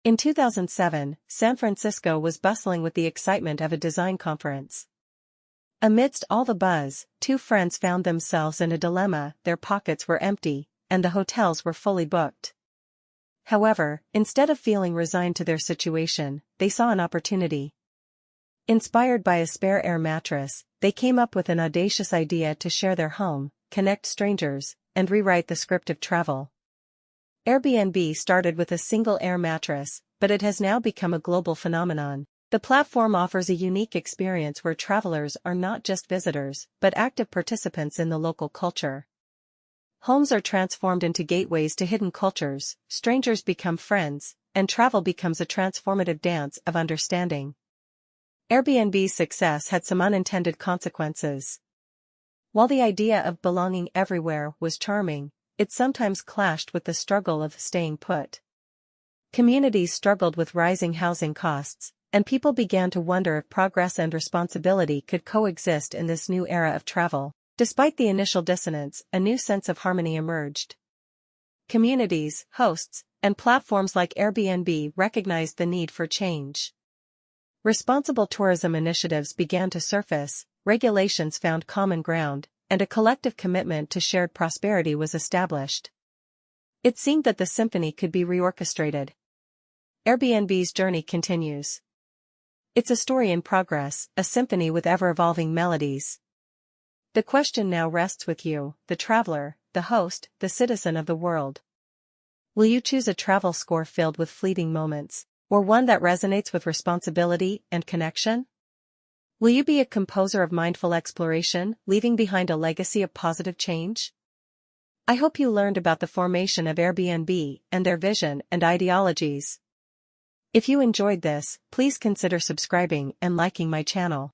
In 2007, San Francisco was bustling with the excitement of a design conference. Amidst all the buzz, two friends found themselves in a dilemma. Their pockets were empty, and the hotels were fully booked. However, instead of feeling resigned to their situation, they saw an opportunity. Inspired by a spare air mattress, they came up with an audacious idea to share their home, connect strangers, and rewrite the script of travel. Airbnb started with a single air mattress, but it has now become a global phenomenon. The platform offers a unique experience where travelers are not just visitors, but active participants in the local culture. Homes are transformed into gateways to hidden cultures, strangers become friends, and travel becomes a transformative dance of understanding. Airbnb's success had some unintended consequences. While the idea of belonging everywhere was charming, it sometimes clashed with the struggle of staying put. Communities struggled with rising housing costs, and people began to wonder if progress and responsibility could coexist in this new era of travel. Despite the initial dissonance, a new sense of harmony emerged. Communities, hosts, and platforms like Airbnb recognized the need for change. Responsible tourism initiatives began to surface, regulations found common ground, and a collective commitment to shared prosperity was established. It seemed that the symphony could be reorchestrated. Airbnb's journey continues. It's a story in progress, a symphony with ever-evolving melodies. The question now rests with you, the traveler, the host, the citizen of the world. Will you choose a travel score filled with fleeting moments, or one that resonates with responsibility and connection? Will you be a composer of mindful exploration, leaving behind a legacy of positive change? I hope you learned about the formation of Airbnb and their vision and ideologies. If you enjoyed this, please consider subscribing and liking my channel.